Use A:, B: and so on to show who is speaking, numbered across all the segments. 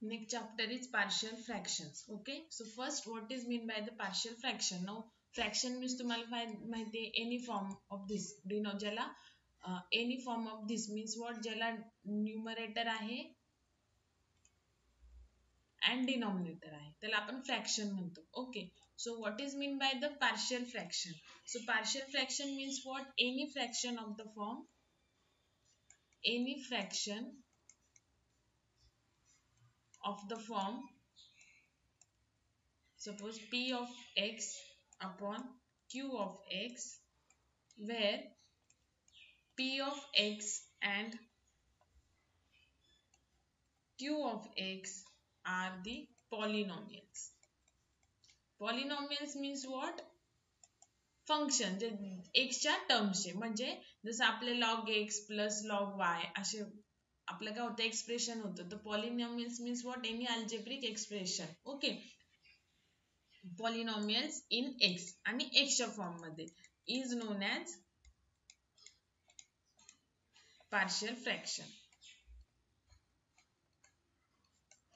A: Next chapter is partial fractions. Okay, so first what is mean by the partial fraction? Now fraction means तुम्हाला माहिती आहे any form of this ज्याला any form of this means what, ज्याला numerator आहे and denominator आहे त्याला आपण fraction म्हणतो. Okay, so what is mean by the partial fraction? So partial fraction means what, any fraction of the form, any fraction of the form, suppose p of x upon q of x, where p of x and q of x are the polynomials. Polynomials means what, function जे एक्सच्या टर्म्सचे, म्हणजे जसं आपले log x plus log y असे आपलं काय होतं expression होतं. तर polynomials means what, any algebraic expression. Okay, polynomials in x आणि एक्सच्या फॉर्म मध्ये is non as partial fraction.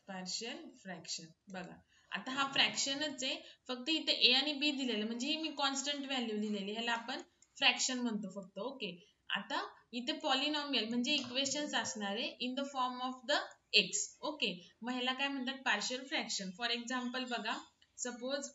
A: Partial fraction बघा, आता हा फ्रॅक्शनच आहे, फक्त इथे ए आणि बी दिलेलं म्हणजे ही मी कॉन्स्टंट व्हॅल्यू लिहिलेली, ह्याला आपण फ्रॅक्शन म्हणतो फक्त. ओके, आता इथे पॉलिनॉमियल म्हणजे इक्वेशन्स असणारे in the form of the x. Okay, मग ह्याला काय म्हणतात, पार्शियल फ्रॅक्शन. फॉर एक्झाम्पल बघा, suppose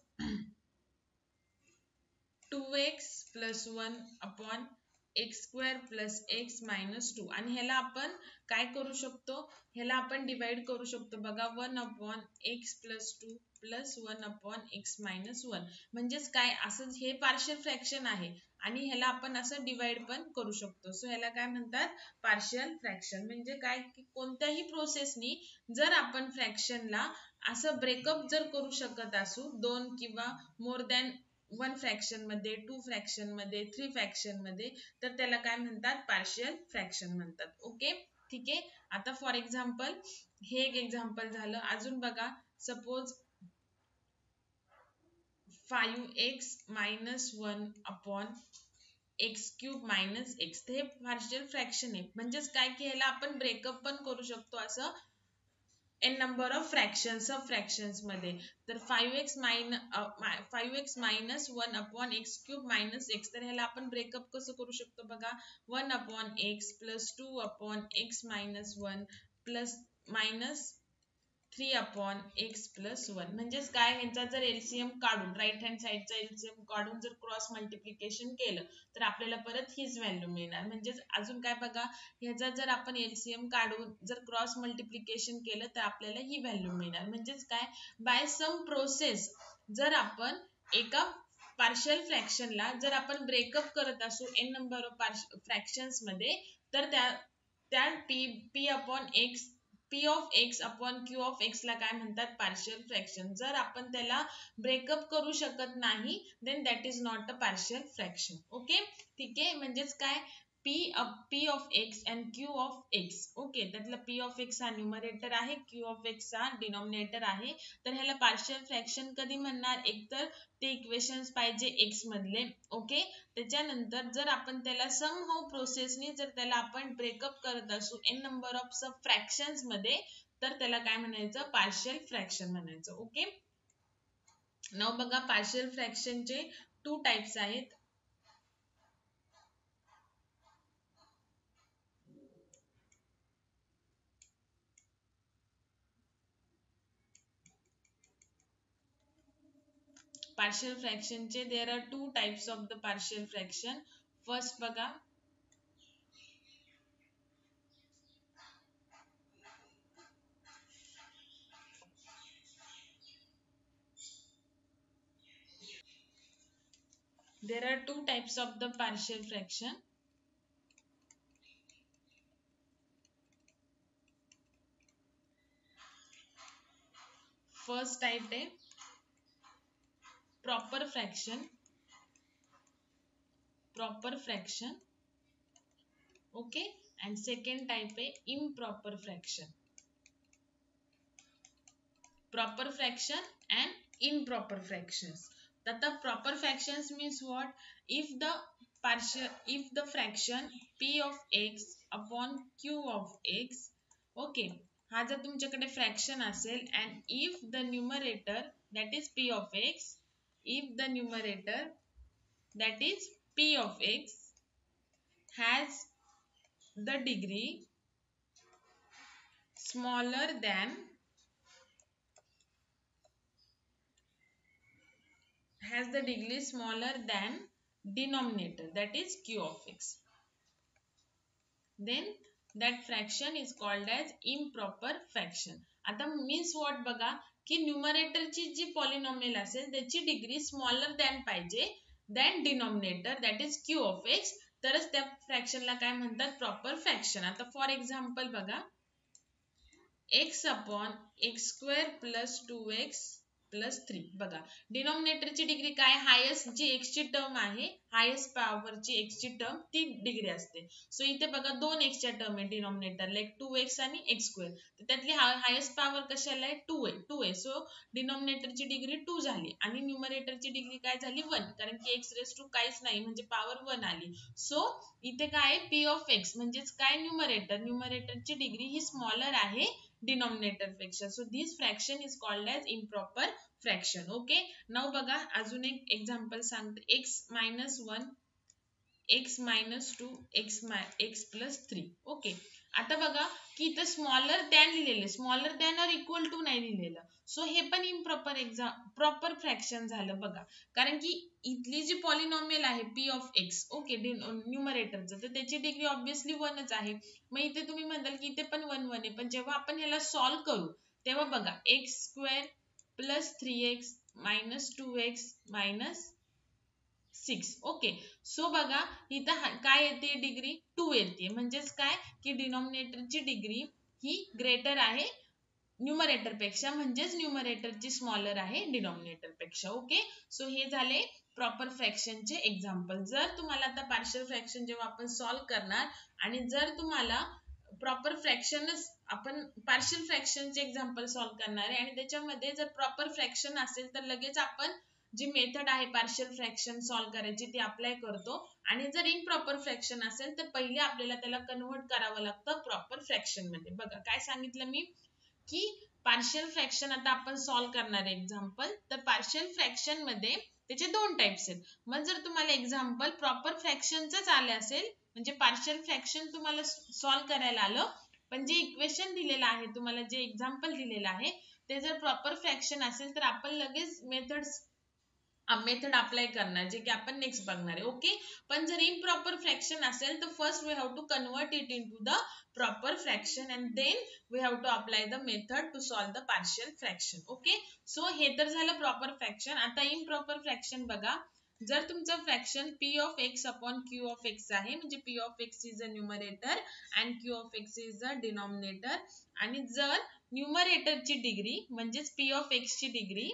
A: 2x plus 1 upon x square plus x minus 2, आणि ह्याला आपण काय करू शकतो, ह्याला आपण डिवाइड करू शकतो बघा, 1 upon x plus 2 plus 1 upon x minus 1. म्हणजेच काय, असं हे पार्शियल फ्रॅक्शन आहे आणि ह्याला आपण असं डिवाइड पण करू शकतो. सो ह्याला काय म्हणतात, पार्शियल फ्रॅक्शन. म्हणजे काय की कोणत्याही प्रोसेसनी जर आपण फ्रॅक्शनला असं ब्रेकअप जर करू शकत असू, दोन किंवा मोर दॅन 1 फ्रॅक्शन मध्ये, 2 फ्रॅक्शन मध्ये, 3 फ्रॅक्शन मध्ये, तर त्याला काय म्हणतात, पार्शियल फ्रॅक्शन म्हणतात. ओके, ठीक आहे. आता फॉर एक्झाम्पल हे एक एक्झाम्पल झालं. अजून बघा, suppose 5x minus 1 upon x cube minus x, हे पार्शियल फ्रॅक्शन आहे. म्हणजेच काय की ह्याला आपण ब्रेकअप पण करू शकतो असं n number of fractions, sub fractions मध्ये. तर 5x minus 1 upon x cube minus x, तर ह्याला आपण ब्रेकअप कसं करू शकतो बघा, 1 upon x plus 2 upon x minus 1 plus minus 3 upon x plus 1. म्हणजेच काय, ह्यांचा जर एलसीएम काढून, राईट हँड साईडचा एलसीएम काढून जर क्रॉस मल्टिप्लिकेशन केलं तर आपल्याला परत हीच व्हॅल्यू मिळणार. म्हणजेच अजून काय बघा, ह्याचा जर आपण एलसीएम काढून जर क्रॉस मल्टिप्लिकेशन केलं तर आपल्याला ही व्हॅल्यू मिळणार. म्हणजेच काय, बाय सम प्रोसेस जर आपण एका पार्शियल फ्रॅक्शनला जर आपण ब्रेकअप करत असू n नंबर ऑफ फ्रॅक्शन्स मध्ये, तर त्या p upon x, p of x upon q of x ला काय म्हणतात, पार्शियल फ्रॅक्शन. जर आपण त्याला ब्रेकअप करू शकत नाही, then that is not a partial fraction. Okay, ठीक आहे. म्हणजेच काय, p of x and q of x. Okay, त्यातला p of x हा न्यूमरेटर आहे, q of x हा डिनॉमिनेटर आहे. तर ह्याला पार्शियल फ्रॅक्शन कधी म्हणणार, एकतर ते इक्वेशन्स पाहिजे x मधले. ओके, त्याच्यानंतर जर आपण त्याला समहाऊ प्रोसेसनी जर त्याला आपण ब्रेकअप करत असू n number of sub fractions मध्ये, तर त्याला काय म्हणायचं, पार्शियल फ्रॅक्शन म्हणायचं. ओके, नाव बघा, पार्शियल फ्रॅक्शनचे 2 टाइप्स आहेत. partial fraction चे there are 2 types of the partial fraction. First बघा, there are 2 types of the partial fraction. First type है proper fraction. Okay, and second type है improper fraction. Proper fraction and improper fractions. That the proper fractions means what, if the fraction p of x upon q of x, okay, हा जर तुमच्याकडे fraction असेल and if the numerator that is p of x, if the numerator that is p of x has the degree smaller than denominator that is q of x, then that fraction is called as improper fraction. आता means what बघा की न्यूमरेटरची जी polynomial असेल त्याची degree smaller than पाहिजे than denominator that is q of x, तरच त्या फ्रॅक्शनला काय म्हणतात प्रॉपर फ्रॅक्शन. आता फॉर एक्झाम्पल बघा x upon x square plus 2x plus 3 बघा डिनॉमिनेटरची डिग्री काय हायेस्ट जी x ची टर्म आहे हायेस्ट पॉवरची x ची टर्म ती डिग्री असते. सो इथे बघा दोन x च्या टर्म आहे डिनॉमिनेटरला एक 2x आणि x स्क्वेअर, तर त्यातली हायेस्ट पॉवर कशाला आहे 2a. सो डिनॉमिनेटरची डिग्री 2 झाली आणि न्यूमरेटरची डिग्री काय झाली 1, कारण की x रेस टू काहीच नाही म्हणजे पॉवर 1 आली. सो इथे काय p ऑफ x म्हणजेच काय न्यूमरेटरची डिग्री ही स्मॉलर आहे डिनॉमिनेटर पेक्षा. So this fraction is called as improper fraction. Okay, नाव बघा अजून एक एक्झाम्पल सांगते x minus 1 x minus 2 x plus 3. Okay, आता बघा की इथं स्मॉलर दॅन लिहिलेलं स्मॉलर दॅन और इक्वल टू नाही लिहिलेलं. सो हे पण इम्प्रॉपर प्रॉपर फ्रॅक्शन झालं बघा, कारण की इथली जी पॉलिनॉमियल आहे p ऑफ x ओके न्यूमरेटरचं तर त्याची डिग्री ऑब्विसली 1च आहे. मग इथे तुम्ही म्हणाल की इथे पण 1 1 आहे, पण जेव्हा आपण ह्याला सॉल्व करू तेव्हा बघा x square plus 3x minus 2x minus 6. Okay, so बघा इथं काय येते डिग्री 2 येते, म्हणजेच काय की डिनॉमिनेटरची डिग्री ही ग्रेटर आहे न्यूमरेटर पेक्षा, म्हणजेच न्यूमरेटरची स्मॉलर आहे डिनॉमिनेटर पेक्षा. ओके, सो हे झाले प्रॉपर फ्रॅक्शनचे एक्झाम्पल. जर तुम्हाला आता पार्शियल फ्रॅक्शन जेव्हा आपण सॉल्व करणार आणि जर तुम्हाला प्रॉपर फ्रॅक्शनच आपण पार्शियल फ्रॅक्शनचे एक्झाम्पल सॉल्व करणार आहे आणि त्याच्यामध्ये जर प्रॉपर फ्रॅक्शन असेल तर लगेच आपण जी मेथड आहे पार्शियल फ्रॅक्शन सॉल्व करायची ती अप्लाय करतो, आणि जर इम्प्रॉपर फ्रॅक्शन असेल तर पहिले आपल्याला त्याला कन्व्हर्ट करावं लागतं प्रॉपर फ्रॅक्शन मध्ये. बघा काय सांगितलं मी की पार्शियल फ्रॅक्शन आता आपण सॉल्व करणार आहे एक्झाम्पल, तर पार्शियल फ्रॅक्शन मध्ये त्याचे दोन टाइप्स आहेत. मग जर तुम्हाला एक्झाम्पल प्रॉपर फ्रॅक्शनच आले असेल म्हणजे पार्शियल फ्रॅक्शन तुम्हाला सॉल्व करायला आलं, पण जे इक्वेशन दिलेलं आहे तुम्हाला जे एक्झाम्पल दिलेलं आहे ते जर प्रॉपर फ्रॅक्शन असेल तर आपण लगेच मेथड अप्लाय करणार जे की आपण नेक्स्ट बघणार आहे. ओके, पण जर इम्प्रॉपर फ्रॅक्शन असेल तर first we have to convert it into the proper fraction and then we have to apply the method to solve the partial fraction. Okay, so हे तर झालं प्रॉपर फ्रॅक्शन. आता इम्प्रॉपर फ्रॅक्शन बघा, जर तुमचं fraction p of x upon q of x आहे म्हणजे p of x is a numerator and q of x is the denominator, आणि जर न्यूमरेटरची डिग्री म्हणजेच p of x ची degree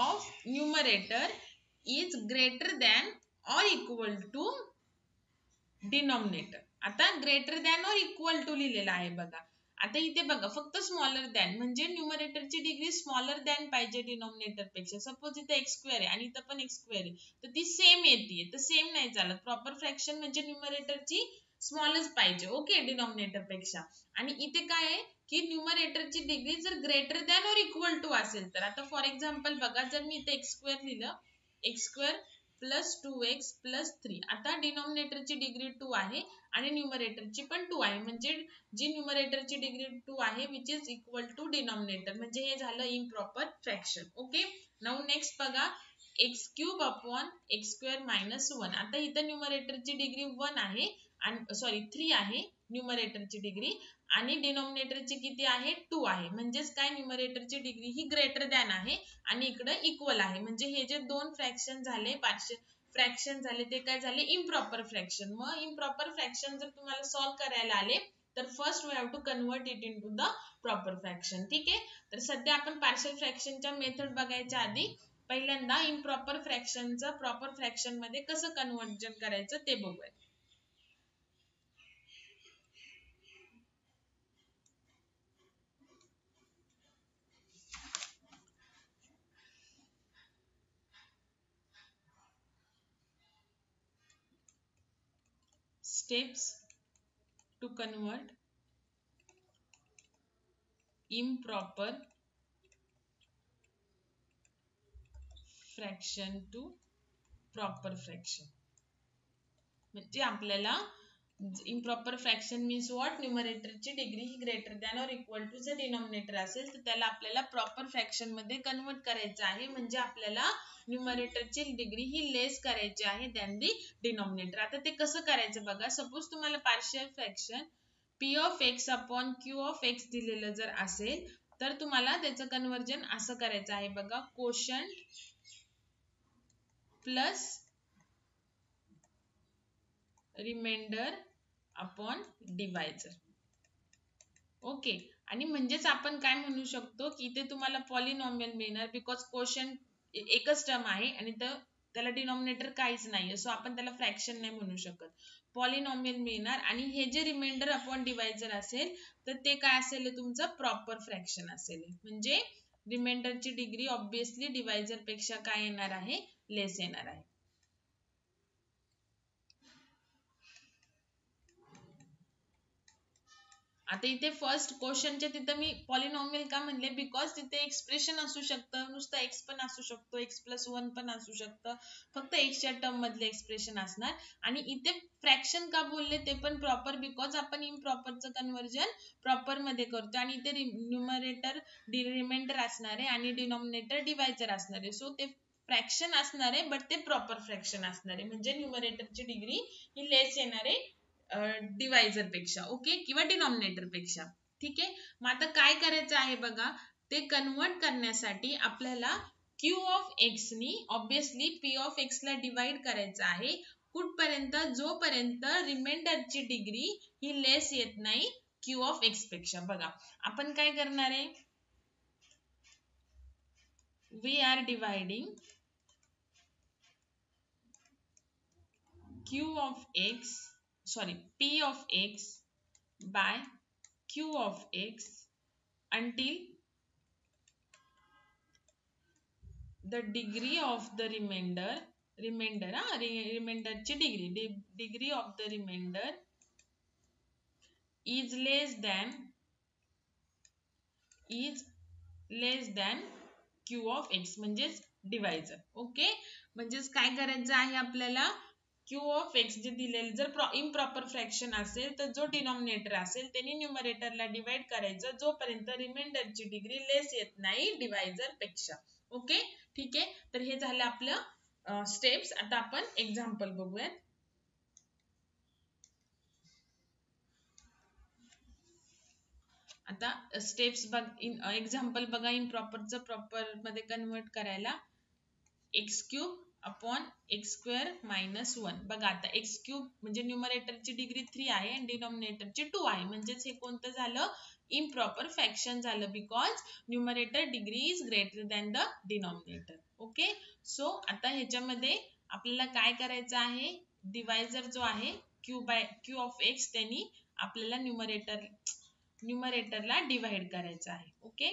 A: of numerator is greater than or equal to denominator. आता greater than or equal to लिहिलेला आहे बघा. आता इथे बघा फक्त स्मॉलर दॅन म्हणजे न्यूमरेटरची डिग्री स्मॉलर दॅन पाहिजे डिनॉमिनेटर पेक्षा. सपोज इथे x स्क्वेअर आहे आणि इथं पण x स्क्वेअर आहे तर ती सेम येते, तर सेम नाही चालत. प्रॉपर फ्रॅक्शन म्हणजे न्यूमरेटरची स्मॉलच पाहिजे ओके डिनॉमिनेटर पेक्षा, आणि इथे काय आहे की न्यूमरेटरची डिग्री जर ग्रेटर दॅन और इक्वल टू असेल तर. आता फॉर एक्झाम्पल बघा जर मी इथे x स्क्वेअर लिहिलं x square plus 2x plus 3, आता डिनॉमिनेटरची डिग्री 2 आहे आणि न्यूमरेटरची पण 2 आहे, म्हणजे जी न्यूमरेटरची डिग्री 2 आहे which is equal to denominator, म्हणजे हे झालं improper fraction. Okay, now next बघा x cube upon x square minus 1. आता इथं न्यूमरेटरची डिग्री 1 आहे आणि सॉरी 3 आहे न्यूमरेटरची डिग्री आणि डिनॉमिनेटरची किती आहे 2 आहे, म्हणजेच काय न्यूमरेटरची डिग्री ही ग्रेटर दॅन आहे आणि इकडे इक्वल आहे, म्हणजे हे जे दोन फ्रॅक्शन झाले पार्शियल फ्रॅक्शन झाले ते काय झाले इम्प्रॉपर फ्रॅक्शन. मग इम्प्रॉपर फ्रॅक्शन जर तुम्हाला सॉल्व करायला आले तर first we have to convert it into the proper fraction. ठीक आहे, तर सध्या आपण पार्शियल फ्रॅक्शनच्या मेथड बघायच्या आधी पहिल्यांदा इम्प्रॉपर फ्रॅक्शनचं प्रॉपर फ्रॅक्शन मध्ये कसं कन्वर्जन करायचं ते बघूया. Steps to convert improper fraction to proper fraction. म्हणजे आपल्याला improper fraction means what? Numerator ची डिग्री ही ग्रेटर दॅन और इक्वल टू जर डिनॉमिनेटर असेल तर त्याला आपल्याला प्रॉपर फ्रॅक्शन मध्ये कन्वर्ट करायचं आहे. म्हणजे आपल्याला न्यूमरेटर ची डिग्री ही लेस करायची आहे दॅन दी डिनॉमिनेटर. आता ते कसं करायचं बघा. सपोज तुम्हाला partial fraction p of x upon q of x दिलेलं जर असेल तर तुम्हाला त्याचं कन्वर्जन असं करायचं आहे बघा. Quotient plus remainder upon divisor. Okay. आणि म्हणजेच आपण काय म्हणू शकतो की इथे तुम्हाला पॉलिनॉमियल मिळणार बिकॉज कोशंट एकच टर्म आहे आणि त्याला डिनॉमिनेटर काहीच नाहीये. सो आपण त्याला फ्रॅक्शन नाही म्हणू शकत. पॉलिनॉमियल मिळणार आणि हे जे रिमाइंडर अपॉन डिवायझर असेल तर ते काय असेल तुमचं प्रॉपर फ्रॅक्शन असेल. म्हणजे रिमाइंडरची डिग्री ऑब्विसली डिवायझर पेक्षा काय येणार आहे? लेस येणार आहे. आता इथे फर्स्ट क्वेश्चनच्या तिथं मी पॉलिनॉमियल का म्हणले बिकॉज तिथे एक्सप्रेशन असू शकतं, नुसतं एक्स पण असू शकतो, x+1 पण असू शकतं, फक्त एक्सच्या टर्म मधले एक्सप्रेशन असणार. आणि इथे फ्रॅक्शन का बोलले ते पण प्रॉपर बिकॉज आपण इम्प्रॉपरचं कन्वर्जन प्रॉपर मध्ये करतो आणि इथे न्यूमरेटर रिमाइंडर असणार आहे आणि डिनॉमिनेटर डिवायझर असणार आहे. सो ते फ्रॅक्शन असणार आहे बट ते प्रॉपर फ्रॅक्शन असणार आहे. म्हणजे न्यूमरेटरची डिग्री ही लेस येणार आहे डिवायझर पेक्षा. ओके. किंवा डिनॉमिनेटर पेक्षा. ठीक आहे. मग आता काय करायचं आहे बघा. ते कन्वर्ट करण्यासाठी आपल्याला q of x नी ऑब्विसली p of x ला डिवाइड करायचं आहे. कुठपर्यंत? जोपर्यंत रिमाइंडरची डिग्री ही लेस येत नाही q of x पेक्षा. बघा आपण काय करणार आहे. We are dividing q of x p of x by q of x until the degree of the remainder ची degree of the remainder is less than q of x म्हणजेच divisor. Okay. म्हणजेच काय करायचं आहे आपल्याला q of x जे दिलेले जर इम्प्रॉपर फ्रॅक्शन असेल तर जो डिनॉमिनेटर असेल त्यांनी न्यूमरेटरला डिवाइड करायचं जोपर्यंत रिमाइंडरची डिग्री लेस येत नाही डिवायझर पेक्षा. ओके. ठीक आहे. तर हे झालं आपलं स्टेप्स. आता आपण एक्झाम्पल बघूयात. आता स्टेप्स बघ. एक्झाम्पल बघा. इम्प्रॉपरचं प्रॉपर मध्ये कन्वर्ट करायला x³ अपॉन x² मायनस 1. बघा आता x³ म्हणजे न्यूमरेटरची डिग्री 3 आहे आणि डिनॉमिनेटरची 2 आहे. म्हणजेच हे कोणतं झालं? इम्प्रॉपर फ्रॅक्शन झालं because numerator degree is greater than the denominator. Okay. So आता ह्याच्यामध्ये आपल्याला काय करायचं आहे. डिवायझर जो आहे q of x त्यांनी आपल्याला न्यूमरेटरला डिवाइड करायचं आहे. ओके.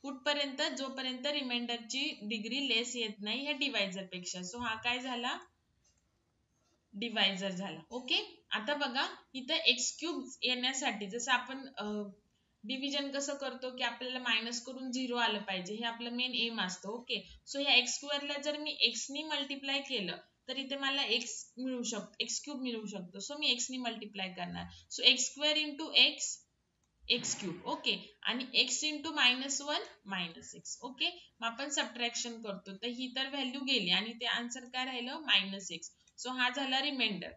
A: कुठपर्यंत? जोपर्यंत रिमाइंडरची डिग्री लेस येत नाही ह्या डिवायझर पेक्षा. सो हा काय झाला? डिवायझर झाला. ओके. आता बघा इथं x³ येण्यासाठी जसं आपण डिव्हिजन कसं करतो की आपल्याला मायनस करून 0 आलं पाहिजे. हे आपलं मेन एम असतं. ओके. सो ह्या x² ला जर मी x नी मल्टिप्लाय केलं तर इथे मला x³ मिळू शकतो. सो मी x नी मल्टिप्लाय करणार. So x² into x³. Okay. आणि x इंटू -1 -x. ओके. मग आपण सबट्रॅक्शन करतो तर ही तर व्हॅल्यू गेली आणि ते आन्सर काय राहिलं? -x. सो हा झाला रिमाइंडर.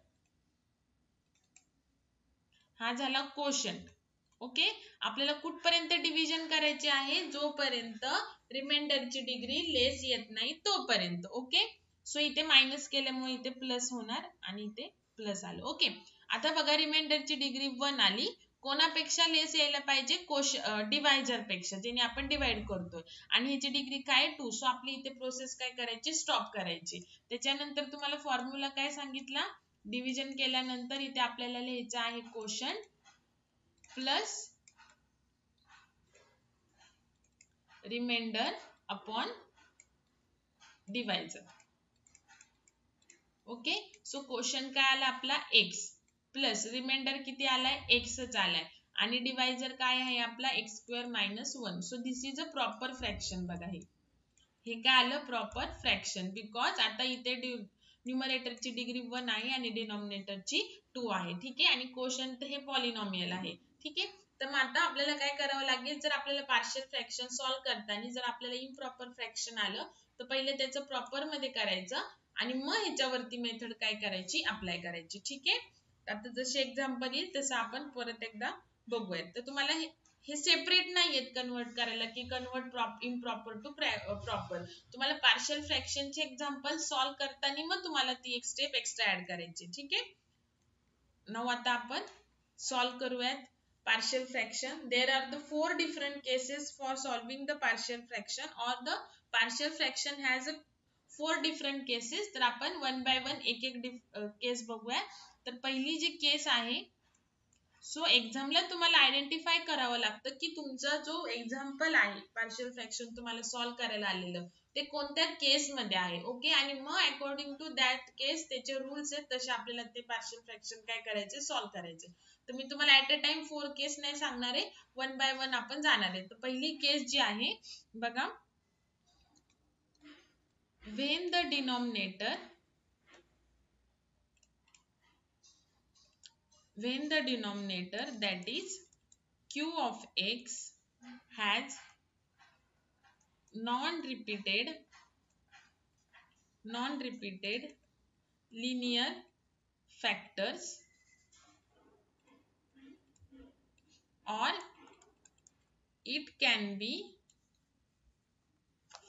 A: हा झाला कोशंट. ओके. आपल्याला कुठपर्यंत डिव्हिजन करायचे आहे? जोपर्यंत रिमाइंडरची डिग्री लेस येत नाही तोपर्यंत. ओके. सो इथे मायनस केल्यामुळे इथे प्लस होणार आणि इथे प्लस आलं. ओके. आता बघा रिमाइंडरची डिग्री 1 आली. कोणापेक्षा लेस यायला पाहिजे? डिवायझर पेक्षा, ज्याने आपण डिवाइड करतोय आणि ह्याची डिग्री काय? 2. सो आपली इथे प्रोसेस काय करायची? स्टॉप करायची. त्याच्यानंतर तुम्हाला फॉर्म्युला काय सांगितला? डिव्हिजन केल्यानंतर इथे आपल्याला लिहायचं आहे quotient plus remainder upon divisor. Okay. So quotient काय आला आपला? x. प्लस रिमाइंडर किती आलाय एक्सच आलाय आणि डिवायझर काय आहे आपला x square minus 1. So this is a proper fraction. बघा हे काय आलं प्रॉपर फ्रॅक्शन बिकॉज आता इथे न्यूमरेटरची डिग्री 1 आहे आणि डिनॉमिनेटरची 2 आहे. ठीक आहे आणि कोशंट हे पॉलिनॉमियल आहे. ठीक आहे तर मग आता आपल्याला काय करावं लागेल जर आपल्याला पार्शियल फ्रॅक्शन सॉल्व्ह करताना जर आपल्याला इम्प्रॉपर फ्रॅक्शन आलं तर पहिले त्याचं प्रॉपर मध्ये करायचं आणि मग ह्याच्यावरती मेथड काय करायची अप्लाय करायची. ठीक आहे आता जसे एक्झाम्पल येईल तसं आपण परत एकदा बघूयात. तर तुम्हाला हे सेपरेट नाहीयेत कन्वर्ट करायला की कन्वर्ट इम्प्रॉपर टू प्रॉपर. तुम्हाला पार्शियल फ्रॅक्शनचे एक्झाम्पल सॉल्व्ह करताना मग तुम्हाला ती एक स्टेप एक्स्ट्रा ऍड करायची. ठीक आहे नाउ आता आपण सॉल्व्ह करूयात partial fraction. There are the 4 different cases for solving the partial fraction or the partial fraction has a 4 different cases. तर आपण one by one एक केस बघूया. तर पहिली जी केस आहे सो एक्झामला तुम्हाला आयडेंटिफाय करावं लागतं की तुमचा जो एक्झाम्पल आहे पार्शियल फ्रॅक्शन तुम्हाला सॉल्व्ह करायला आलेलं ते कोणत्या केस मध्ये आहे. ओके आणि मग अकॉर्डिंग टू दॅट केस त्याचे रूल्स आहेत तसे आपल्याला ते पार्शियल फ्रॅक्शन काय करायचे सॉल्व्ह करायचे. तर मी तुम्हाला ऍट अ टाइम 4 केस नाही सांगणार आहे वन बाय वन आपण जाणार आहे. तर पहिली केस जी आहे बघा when the denominator that is q of x has non-repeated linear factors or it can be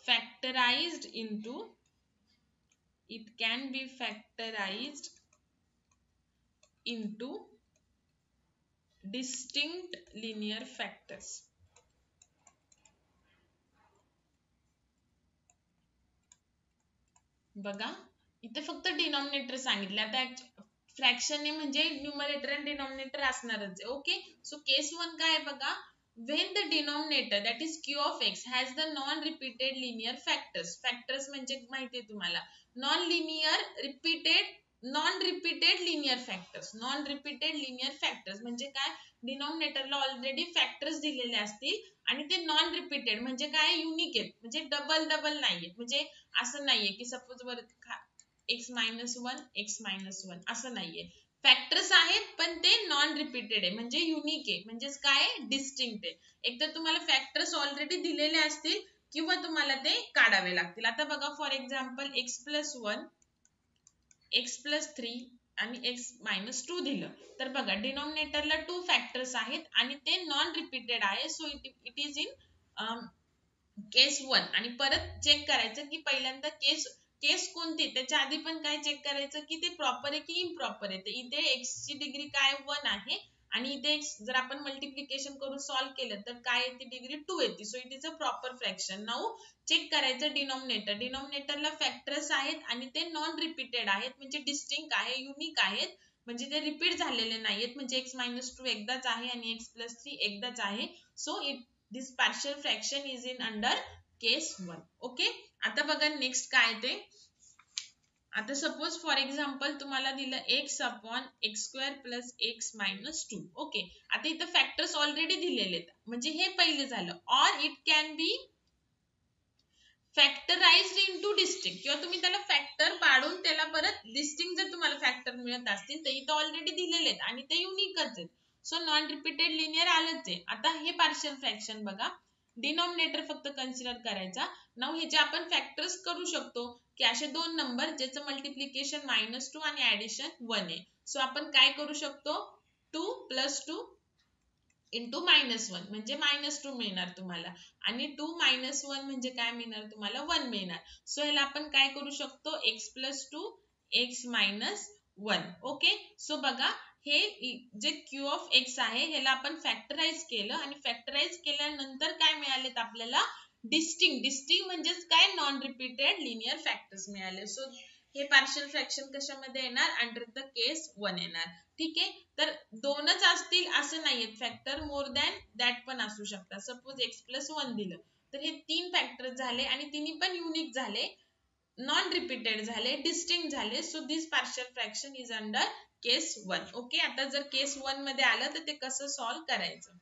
A: factorized into distinct linear factors. बघा इथे फक्त डिनॉमिनेटर सांगितले. आता फ्रॅक्शन म्हणजे न्यूमरेटर आणि डिनॉमिनेटर असणारच आहे. ओके सो केस 1 काय बघा when the denominator that is q of x has the non-repeated linear factors म्हणजे माहिती आहे तुम्हाला non-repeated linear factors म्हणजे काय डिनॉमिनेटरला ऑलरेडी फॅक्टर्स दिलेले असतील आणि ते नॉन रिपीटेड म्हणजे काय युनिक आहेत म्हणजे डबल नाहीये म्हणजे असं नाहीये की सपोज वर x minus 1 असं नाहीये फॅक्टर्स आहेत पण ते नॉन रिपीटेड आहे म्हणजे युनिक आहे म्हणजेच काय डिस्टिंक्ट आहे. एक तर तुम्हाला फॅक्टर्स ऑलरेडी दिलेले असतील किंवा तुम्हाला ते काढावे लागतील. आता बघा for example x plus 1 x plus 3 आणि x minus 2 दिलं तर बघा डिनॉमिनेटरला 2 फॅक्टर्स आहेत आणि ते नॉन रिपीटेड आहे. So it is in case 1 आणि परत चेक करायचं की पहिल्यांदा केस कोणती त्याच्या आधी पण काय चेक करायचं की ते प्रॉपर आहे की इम्प्रॉपर आहे. तर इथे x ची डिग्री काय 1 आहे आणि इथे जर आपण मल्टिप्लिकेशन करून सॉल्व्ह केलं तर काय येते डिग्री 2 येते. So it is a proper fraction. Now check करायचं डिनॉमिनेटरला फॅक्टर्स आहेत आणि ते नॉन रिपीटेड आहेत म्हणजे डिस्टिंक्ट आहे युनिक आहेत म्हणजे ते रिपीट झालेले नाहीयेत म्हणजे x minus 2 एकदाच आहे आणि x plus 3 एकदाच आहे. So this partial fraction is in under case 1. Okay आता बघा नेक्स्ट काय ते आता सपोज फॉर एक्झाम्पल तुम्हाला दिलं x upon x square plus x minus 2. ओके आता इथं फॅक्टर्स ऑलरेडी दिलेले आहेत म्हणजे हे पहिले झालं or it can be factorized into distinct किंवा तुम्ही त्याला फॅक्टर पाडून त्याला परत डिस्टिंक्ट जर तुम्हाला फॅक्टर मिळत असतील तर इथं ऑलरेडी दिलेले आहेत आणि ते युनिकच आहेत. सो नॉन रिपीटेड लिनियर आलंच आहे. आता हे पार्शियल फ्रॅक्शन बघा डिनॉमिनेटर फक्त कन्सिडर करायचा. नाउ हे जे आपण फॅक्टर्स करू शकतो की असे दोन नंबर ज्याचं मल्टिप्लिकेशन -2 आणि ऍडिशन 1 आहे. सो आपण काय करू शकतो 2 plus 2 into -1 म्हणजे -2 मिळणार तुम्हाला आणि 2 - 1 म्हणजे काय मिळणार तुम्हाला 1 मिळणार. सो ह्याला आपण काय करू शकतो x plus 2 x minus 1. Okay so बघा हे जे q of x आहे ह्याला आपण फॅक्टराइज केलं आणि फॅक्टराइज केल्यानंतर काय मिळालेत आपल्याला डिस्टिंक्ट म्हणजेच काय नॉन रिपीटेड लिनियर फॅक्टर्स मिळाले. सो हे पार्शियल फ्रॅक्शन कशामध्ये येणार अंडर द केस 1 येणार. ठीक आहे तर दोनच असतील असं नाहीये फॅक्टर मोर दॅन दॅट पण असू शकतात. सपोज x plus 1 दिलं तर हे 3 फॅक्टर झाले आणि तिन्ही पण युनिक झाले नॉन रिपीटेड झाले डिस्टिंक्ट झाले. So this partial fraction is under case 1. Okay, आता जर केस 1 मध्ये आलं तर ते कसं सॉल्व्ह करायचं,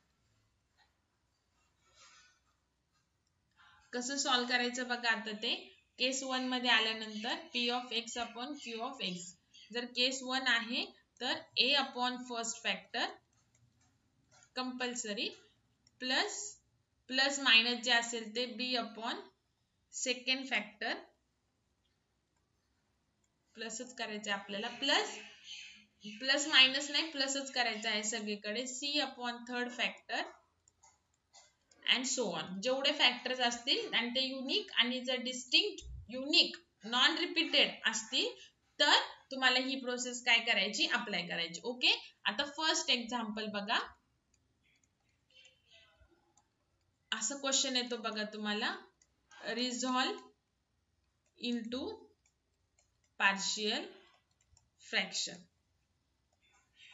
A: बघा. आता ते केस 1 मध्ये आल्यानंतर p of x upon q of x. जर केस 1 आहे तर a upon first factor compulsory plus minus जे असेल ते b अपॉन सेकंड फॅक्टर, प्लसच करायचं आहे आपल्याला, प्लस मायनस नाही, प्लसच करायचं आहे सगळीकडे, c upon third factor and so on. जेवढे फॅक्टर्स असतील आणि ते युनिक आणि जर डिस्टिंक्ट, युनिक, नॉन रिपीटेड असतील तर तुम्हाला ही प्रोसेस काय करायची, अप्लाय करायची. ओके, आता फर्स्ट एक्झाम्पल बघा. असं क्वेश्चन येतो बघा तुम्हाला, रिझॉल्व इनटू पार्शियल फ्रॅक्शन.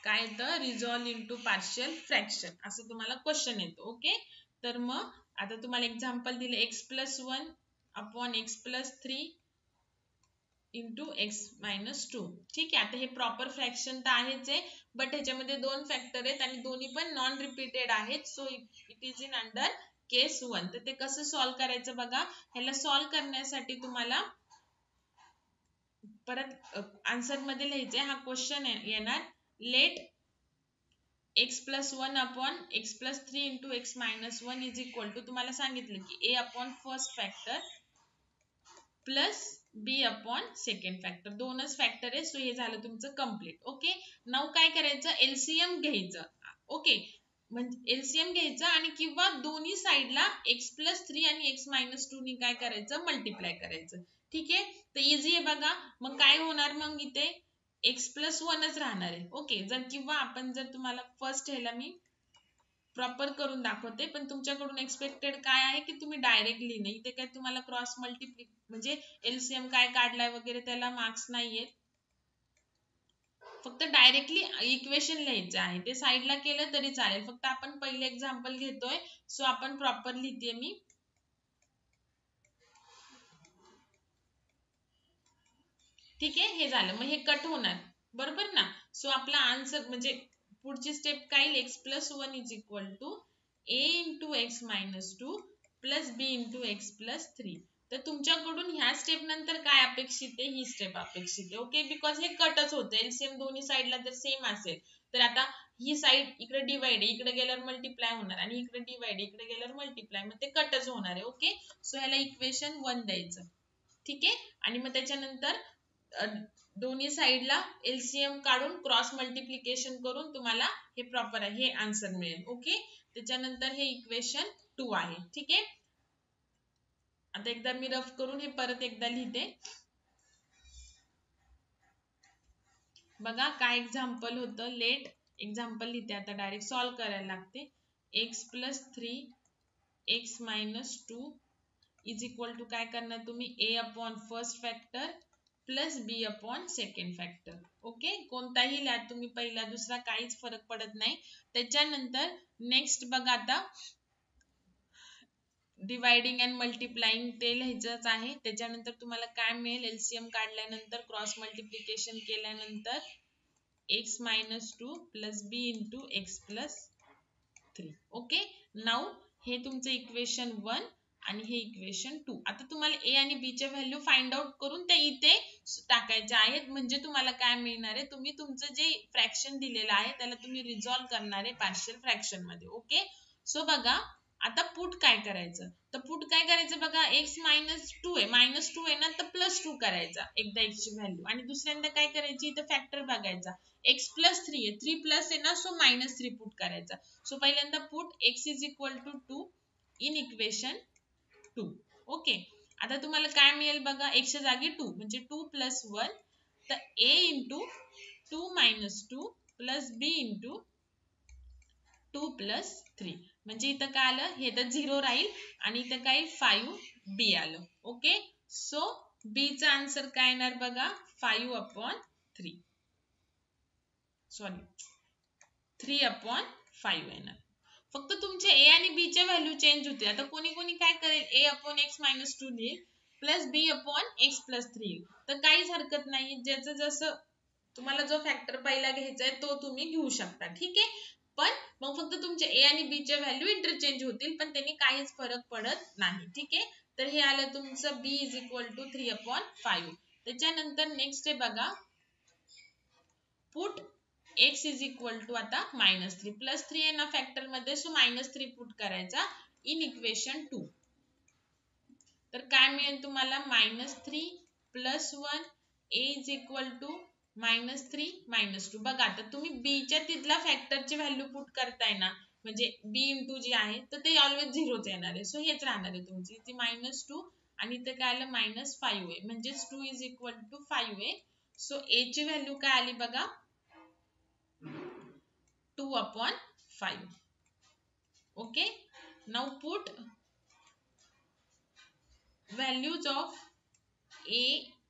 A: काय येतं, रिझॉल्व इनटू पार्शियल फ्रॅक्शन असं तुम्हाला क्वेश्चन येतो. ओके, तर मग आता तुम्हाला एक्झाम्पल दिले, x+1 upon x+3 into x-2. ठीक आहे, आता हे प्रॉपर फ्रॅक्शन तर आहेच आहे, बट ह्याच्यामध्ये दोन फॅक्टर आहेत आणि दोन्ही पण नॉन रिपीटेड आहेत. So it is in under case 1. तर ते कसं सॉल्व्ह करायचं बघा. ह्याला सॉल्व्ह करण्यासाठी तुम्हाला परत आन्सर मध्ये लिहायचे, हा क्वेश्चन येणार, let x+1 upon x+3 into x-1 is equal to, तुम्हाला सांगितलं की a upon first factor plus b upon second factor, दोनच फॅक्टर आहे. सो हे झालं तुमचं कम्प्लीट. ओके, नाव काय करायचं, एलसीएम घ्यायचं. ओके, म्हणजे एलसीएम घ्यायचं आणि किंवा दोन्ही साईडला x+3 आणि x-2 नी काय करायचं, मल्टिप्लाय करायचं. ठीक आहे, तर इझी आहे बघा. मग काय होणार, मग इथे x+1च राहणार आहे. ओके, जर किंवा आपण जर तुम्हाला फर्स्ट ह्याला मी प्रॉपर करून दाखवते, पण तुमच्याकडून एक्सपेक्टेड काय आहे की तुम्ही डायरेक्ट लिहिणे. इथे काय तुम्हाला क्रॉस मल्टिप्लिक म्हणजे एलसीएम काय काढलाय वगैरे त्याला मार्क्स नाहीयेत, फक्त डायरेक्टली इक्वेशन लिहायचं आहे. ते साईडला केलं तरी चालेल, फक्त आपण पहिले एक्झाम्पल घेतोय. सो आपण प्रॉपर लिहिते मी. ठीक आहे, हे झालं. मग हे कट होणार, बरोबर ना. सो आपला आन्सर म्हणजे पुढची स्टेप काय येईल, x+1 is equal to a into x-2 plus b into x+3. तर तुमच्याकडून ह्या स्टेप नंतर काय अपेक्षित आहे, ही स्टेप अपेक्षित आहे. ओके, बिकॉज हे कटच होते, एलसीएम दोन्ही साईडला जर सेम असेल तर आता ही साईड इकडे डिवाइड आहे, इकडे गेल्यावर मल्टिप्लाय होणार, आणि इकडे डिवाइड, इकडे गेल्यावर मल्टिप्लाय, मग ते कटच होणार आहे. ओके, सो ह्याला इक्वेशन 1 द्यायचं. ठीक आहे, आणि मग त्याच्यानंतर दोन्ही साईडला एलसीएम काढून क्रॉस मल्टिप्लिकेशन करून तुम्हाला हे प्रॉपर आहे, हे आन्सर मिळेल. ओके, त्याच्यानंतर हे इक्वेशन 2 आहे. ठीक आहे, आता एकदा मी रफ करून हे परत एकदा लिहिते बघा. काय एक्झाम्पल होतं, लेट एक्झाम्पल लिहिते, आता डायरेक्ट सॉल्व्ह करायला लागते. x+3 x-2 is equal to काय करणार तुम्ही, a upon first factor plus b upon second factor. Okay, कोणताही लिहा तुम्ही, पहिला दुसरा काहीच फरक पडत नाही. त्याच्यानंतर नेक्स्ट बघा, आता डिवायडिंग अँड मल्टिप्लाइंग ते लिहायचंच आहे. त्याच्यानंतर तुम्हाला काय मिळेल, एलसीएम काढल्यानंतर क्रॉस मल्टिप्लिकेशन केल्यानंतर x-2 plus b into x+3. Okay, now हे तुमचं इक्वेशन 1 आणि हे इक्वेशन 2. आता तुम्हाला a आणि b च्या व्हॅल्यू फाइंड आउट करून त्या इथे टाकायच्या आहेत, म्हणजे तुम्हाला काय मिळणार आहे, तुम्ही तुमचं जे फ्रॅक्शन दिलेलं आहे त्याला तुम्ही रिझॉल्व करणार आहे पार्शियल फ्रॅक्शन मध्ये. ओके, सो बघा आता पुट काय करायचं, तर पुट काय करायचं बघा, x-2 आहे, -2 आहे ना, तर +2 करायचा एकदा x ची व्हॅल्यू, आणि दुसऱ्यांदा काय करायची, इथं फॅक्टर बघायचा, x+3 आहे, 3 प्लस आहे ना, सो -3 पुट करायचा. सो पहिल्यांदा put x is equal to 2 in equation 2. ओके, आता तुम्हाला काय मिळेल बघा, x च्या जागी 2 म्हणजे 2 + 1, तर a into 2 - 2 plus b into 2 + 3, म्हणजे इथं काय आलं, हे तर 0 राहील आणि इथं काय 5b आलं. ओके, सो b चा आन्सर काय येणार बघा, 5/3, सॉरी 3/5 येणार. फक्त तुमचे a आणि b च्या व्हॅल्यू चेंज होते. आता कोणी कोणी काय करेल, a/x-2 लिहिल प्लस b/x+3, तर काहीच हरकत नाही, ज्याचं जसं तुम्हाला जो फॅक्टर पहिला घ्यायचा आहे तो तुम्ही घेऊ शकता. ठीक आहे, पण मग फक्त तुमचे ए आणि बी च्या व्हॅल्यू इंटरचेंज होतील, पण त्यांनी काहीच फरक पडत नाही. ठीक आहे, तर हे आलं तुमचं b इज इक्वल टू 3/5. त्याच्यानंतर नेक्स्ट आहे बघा, put x is equal to आता -3 +3 आहे ना फॅक्टर मध्ये, सो -3 पुट करायचा इन इक्वेशन 2. तर काय मिळेल तुम्हाला, -3 + 1 a इज इक्वल टू -3 -2. बघा आता तुम्ही b च्या तिथला फॅक्टरची व्हॅल्यू पुट करताय ना, म्हणजे b इंटू जी आहे तर ते ऑलवेज 0च येणार आहे. सो हेच राहणार आहे तुमची, ती -2 आणि इथे काय आलं -5 आहे, म्हणजे 2 इज इक्वल टू 5 आहे. सो a ची व्हॅल्यू काय आली बघा, 2/5. Okay, now put values of a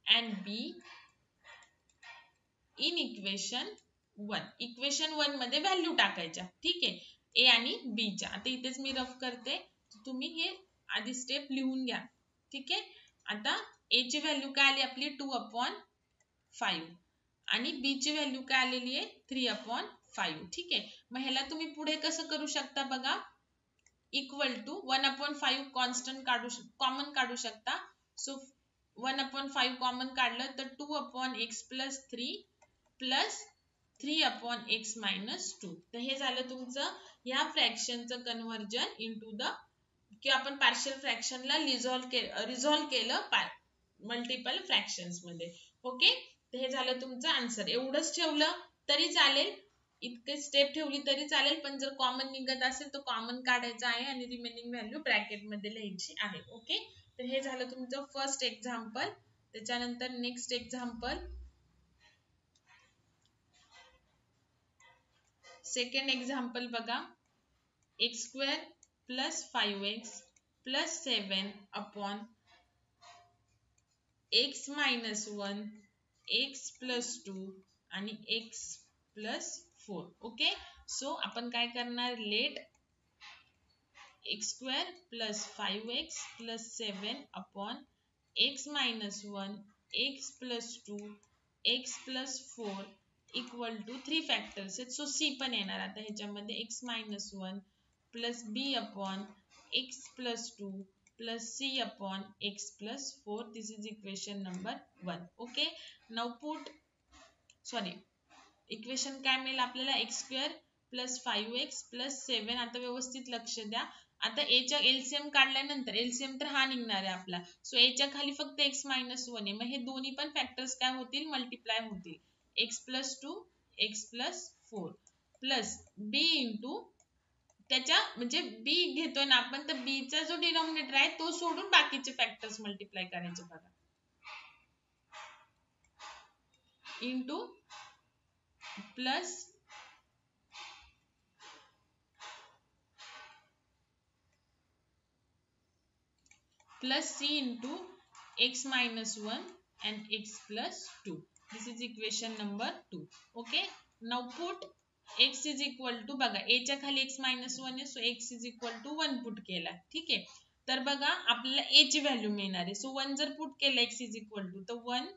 A: and b in equation 1. Equation 1 मध्ये व्हॅल्यू टाकायच्या. ठीक आहे, ए आणि बी च्या. आता इथेच मी रफ करते, तुम्ही हे आधी स्टेप लिहून घ्या. ठीक आहे, आता ए ची व्हॅल्यू काय आली आपली 2/5 आणि बी ची व्हॅल्यू काय आलेली आहे 3/5. ठीक आहे, मग ह्याला तुम्ही पुढे कसं करू शकता बघा, इक्वल टू 1/5 कॉन्स्टंट कॉमन काढू शकता. सो 1/5 कॉमन काढलं तर 2/x + 3 + 3/x - 2. तर हे झालं तुमचं या फ्रॅक्शनचं कन्व्हर्जन इनटू द, किंवा आपण पार्शियल फ्रॅक्शनला रिझॉल्व केलं मल्टिपल फ्रॅक्शन्स मध्ये. ओके, तर हे झालं तुमचं आन्सर. एवढंच ठेवलं तरी चालेल, इतके स्टेप ठेवली तरी चालेल, पण जर कॉमन निघत असेल तर कॉमन काढायचं आहे आणि रिमेनिंग व्हॅल्यू ब्रॅकेट मध्ये लिहायची आहे. ओके, तर हे झालं तुमचं फर्स्ट एक्झाम्पल. त्याच्यानंतर नेक्स्ट एक्झाम्पल, सेकंड एक्झाम्पल बघा, x² + 5x + 7 x - 1 x + 2 आणि x + 4. ओके, सो आपण काय करणार, late x² + 5x + 7 x - 1 x + 2 x + 4 equal to 3 factors आहेत. सो सी पण येणार आता ह्याच्यामध्ये, x - 1 + b/x + 2 + c/x + 4. This is equation number 1. Okay, now put, sorry, equation काय मिळेल आपल्याला, x² + 5x + 7. आता व्यवस्थित लक्ष द्या. आता a च्या एलसीएम काढल्यानंतर, एलसीएम तर हा निघणार आहे आपला, सो a च्या खाली फक्त x - 1 आहे, मग हे दोन्ही पण फॅक्टर्स काय होतील, मल्टिप्लाय होतील. x + 2 x + 4 plus b into त्याच्या, म्हणजे b घेतोय ना आपण, तर b चा जो डिनॉमिनेटर आहे तो सोडून बाकीचे फॅक्टर्स मल्टिप्लाय करायचे बघा, into plus c into x - 1 and x + 2. This is equation number 2. Okay, now put x is equal to, बघा a च्या खाली x - 1 आहे, so x is equal to 1 put केला. ठीक आहे, तर बघा आपल्याला a ची व्हॅल्यू मिळणार आहे. सो 1 जर पुट केलं x is equal to, तर 1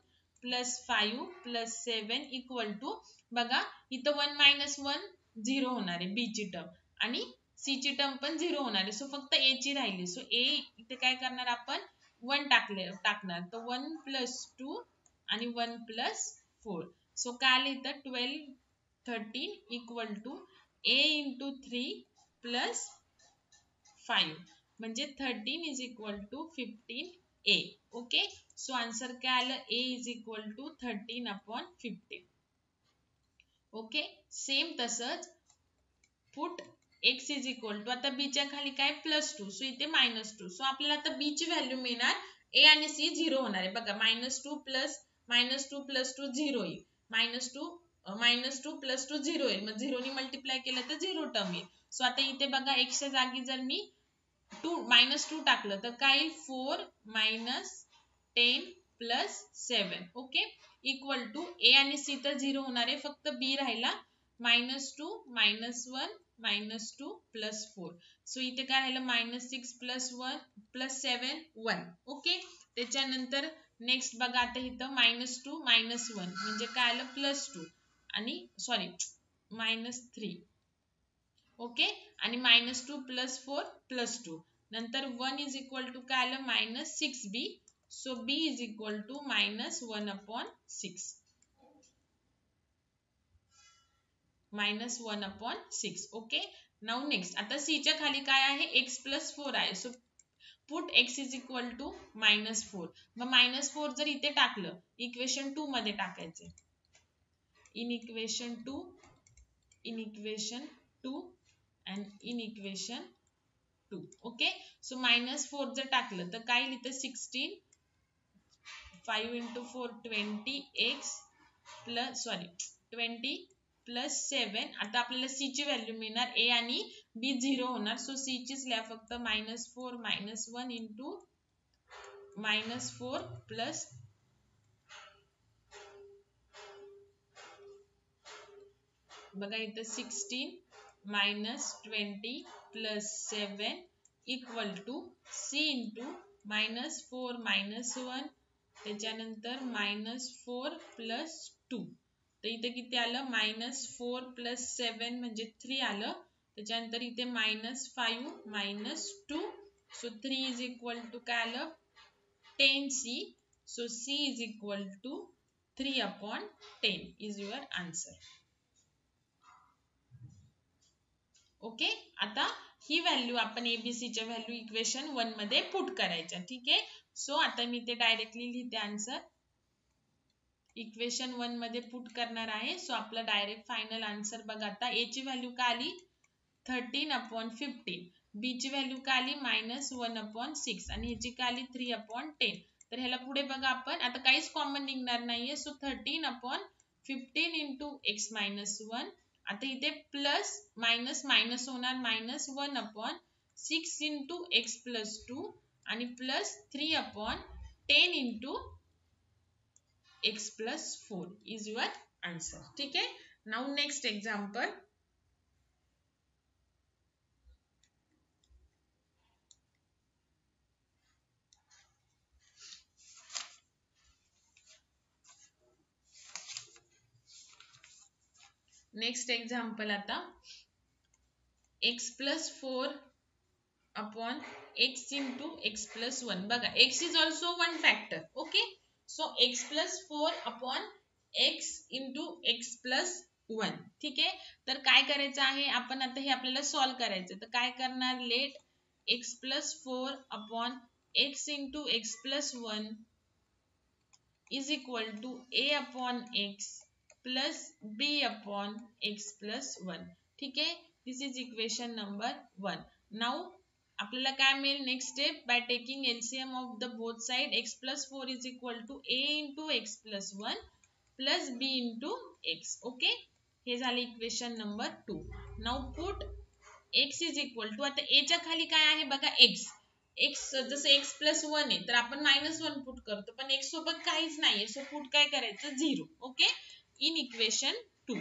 A: + 5 + 7 इक्वल टू, बघा इथं 1 - 1 0 होणार आहे b ची टर्म, आणि c ची टर्म पण 0 होणार आहे. सो फक्त a ची राहिली. सो a इथे काय करणार आपण, 1 टाकणार, तर 1 + 2 आणि 1 + 4. सो काय आलं इथं 12 13 इक्वल टू a इंटू 3 + 5, म्हणजे 13 is equal to 15a. Okay, so answer काय आलं, a is equal to 13/15. Okay, same तसंच put x is equal to, आता b च्या खाली काय +2, सो इथे -2. सो आपल्याला आता b ची व्हॅल्यू मिळणार, a आणि c 0 होणार आहे. बघा -2 + -2 + 2 0 येईल, -2 + 2 0 येईल, मग 0 ने मल्टिप्लाय केलं तर 0 टर्म येईल. सो आता इथे बघा x च्या जागी जर मी -2 टाकलं तर काय येईल, 4 - 10 + 7. ओके, इक्वल टू a आणि c तर 0 होणार आहे, फक्त b राहिला, -2 - 1 -2 + 4. सो इथे काय राहिलं, -6 + 1 + 7 1. ओके, त्याच्यानंतर नेक्स्ट बघा आता इथं -2 -1 म्हणजे काय आलं +2 आणि सॉरी -3 ओके आणि -2 + 4 + 2 नंतर 1 इज इक्वल टू काय आलं -6b so b is equal to -1/6 -1/6 okay now next आता c च्या खाली काय आहे x + 4 आहे so put x is equal to -4 मग -4 जर इथे टाकलं इक्वेशन 2 मध्ये टाकायचे in equation 2 and in equation 2 okay so -4 जर टाकलं तर काय येईल इथं 16 5 into 4 20x plus sorry 20 plus 7 आता आपल्याला c ची व्हॅल्यू मिळणार a आणि b 0 होणार सो c चीच लिहा फक्त -4 -1 into -4 plus बघा इथं 16 -20 plus 7 equal to c into -4 -1 त्याच्यानंतर -4 plus 2 तर इथे किती आलं -4 plus 7 म्हणजे 3 आलं त्याच्यानंतर इथे -5 -2 सो 3 is equal to काय आलं 10c so c is equal to 3/10 is your answer okay आता ही व्हॅल्यू आपण एबीसी च्या व्हॅल्यू इक्वेशन 1 मध्ये पुट करायच्या ठीक आहे सो आता मी ते डायरेक्टली लिहिते आन्सर इक्वेशन 1 मध्ये पुट करणार आहे सो आपला डायरेक्ट फायनल आन्सर बघा आता ए ची व्हॅल्यू काय आली 13/15 बी ची व्हॅल्यू काय आली -1/6 आणि ह्याची काय आली 3/10 तर ह्याला पुढे बघा आपण आता काहीच कॉमन निघणार नाहीये सो 13/15 into x - 1 आता इथे प्लस मायनस मायनस होणार -1/6 into x + 2 आणि plus 3/10 into x + 4 is your answer ठीक आहे now next example next example आता x + 4/x into x + 1 बघा x is also one factor okay so x + 4/x into x + 1 ठीक आहे तर काय करायचं आहे आपण आता हे आपल्याला सॉल्व करायचं तर काय करणार late x + 4/x into x + 1 is equal to a/x plus b/x plus 1 ठीक आहे this is equation number 1 now आपल्याला काय मिळेल next step by taking LCM of the both side x + 4 is equal to a into x + 1 plus b into x okay हे झाले equation number 2 now put x is equal to आता a च्या खाली काय आहे बघा x जसं x + 1 आहे तर आपण -1 पुट करतो पण x सोबत काहीच नाहीये सो पुट काय करायचं 0 okay in equation 2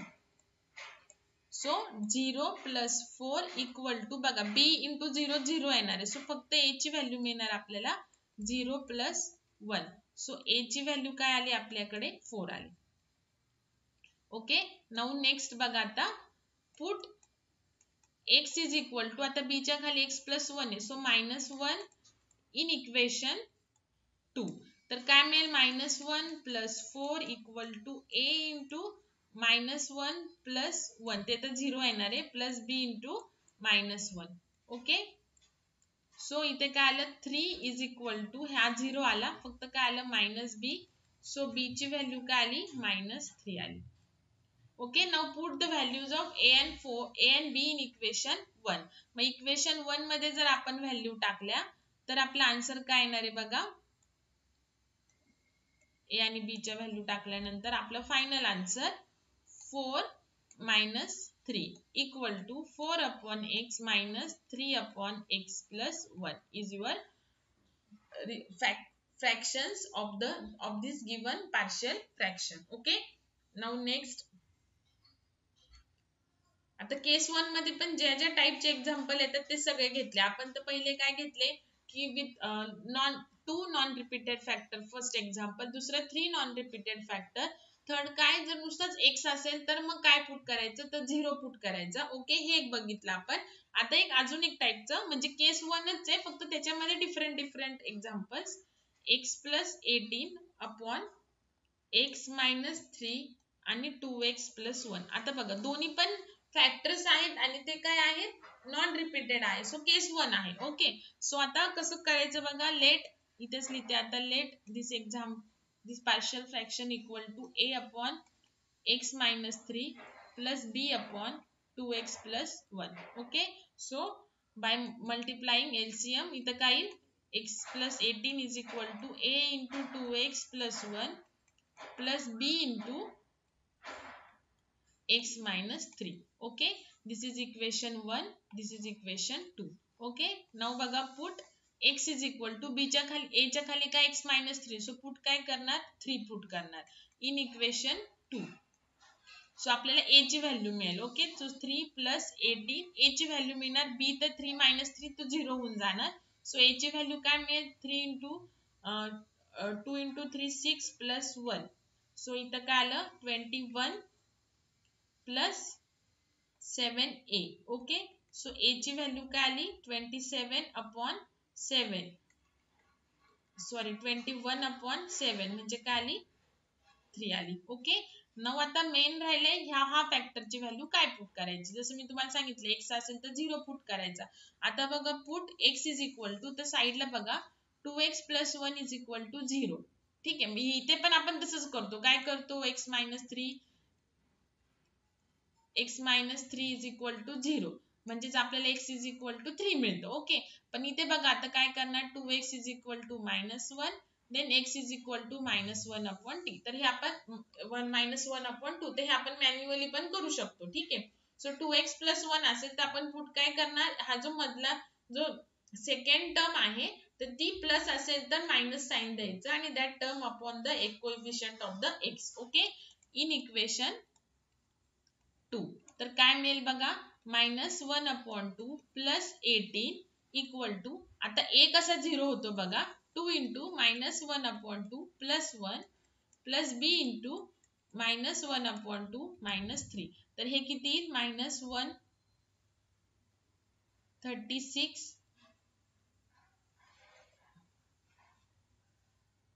A: so 0 + 4 equal to बघा b into 0 0 येणार आहे सो फक्त a ची व्हॅल्यू मिळणार आपल्याला 0 + 1 सो a ची व्हॅल्यू काय आली आपल्याकडे 4 आली ओके नाउ नेक्स्ट बघा आता put x is equal to आता b च्या खाली x + 1 आहे सो -1 इन इक्वेशन 2 तर काय मिळेल -1 + 4 equal to a into -1 + 1 ते तर 0 येणार आहे plus b into -1 okay so इथे काय आलं 3 is equal to हा 0 आला फक्त काय आलं -b सो b ची व्हॅल्यू काय आली -3 आली okay now put the values of a and b in equation 1 मग इक्वेशन 1 मध्ये जर आपण व्हॅल्यू टाकल्या तर आपला आन्सर काय येणार आहे बघा a आणि b च्या व्हॅल्यू टाकल्यानंतर आपलं final answer 4 - 3 equal to 4/x - 3/x plus 1 is your fractions of this given partial fraction okay now next आता केस 1 मध्ये पण ज्या ज्या टाइपचे एक्झाम्पल येतात ते सगळे घेतले आपण तर पहिले काय घेतले की with non 2 non repeated factor first example, दुसरं 3 नॉन रिपीटेड फॅक्टर, थर्ड काय जर नुसतंच x असेल तर मग काय पुट करायचं तर 0 पुट करायचं. ओके, हे एक बघितलं आपण. आता एक अजून एक टाईपचं म्हणजे केस 1च आहे, फक्त त्याच्यामध्ये डिफरंट एक्झाम्पल्स. x प्लस 18 अपॉन x मायनस 3 आणि 2x प्लस 1. आता बघा दोन्ही पण फॅक्टर्स आहेत आणि ते काय आहेत नॉन रिपीटेड आहे, सो केस 1 आहे. ओके, सो आता कसं करायचं बघा, लेट इथेच लिहिते आता, let this partial fraction equal to a upon x minus 3 plus b upon 2x plus 1. Okay, so by multiplying LCM इथं काय x प्लस 18 is equal to a into 2x plus 1 plus b into x minus 3. Okay, this is equation 1, this is equation 2. Okay, now बघा put x is equal to b च्या खाली a च्या खाली काय x minus 3, so put काय करणार 3 put करणार in equation 2. So आपल्याला a ची व्हॅल्यू मिळेल. ओके, सो 3 प्लस 18, a ची व्हॅल्यू मिळणार, b तर 3 मायनस 3 तो 0 होऊन जाणार. सो a ची व्हॅल्यू काय मिळेल 3 इंटू 2 इंटू 3 6 प्लस 1. सो इथं काय आलं 21 plus 7a. Okay, so a ची व्हॅल्यू काय आली 27 अपॉन 7, सॉरी 21 अपॉन 7 म्हणजे काय आली 3 आली. ओके, नऊ आता मेन राहिले हा फॅक्टरची व्हॅल्यू काय पुट करायची, जसं मी तुम्हाला सांगितलं x असेल तर 0 पुट करायचा. आता बघा put x is equal to, तर साईडला बघा 2x plus 1 is equal to 0. ठीक आहे, मी इथे पण आपण तसंच करतो, काय करतो x minus 3 is equal to 0 म्हणजेच आपल्याला x इज इक्वल टू 3 मिळतं. ओके, पण इथे बघा आता काय करणार 2x is equal to -1 then x is equal to -1 upon t. तर हे आपण -1 अपॉन 2, तर हे आपण मॅन्युअली पण करू शकतो. ठीक आहे, सो 2x प्लस 1 असेल तर आपण पुट काय करणार, हा जो मधला जो सेकंड टर्म आहे तर ती प्लस असेल तर मायनस साइन द्यायचं आणि that term upon the coefficient of the x. Okay, in equation 2 तर काय मिळेल बघा -1 अपॉन 2 प्लस 18 इक्वल टू, आता a कसा 0 होतो बघा 2 into -1 upon 2 plus 1 plus b into -1 upon 2 -3. तर हे किती येईल -1 36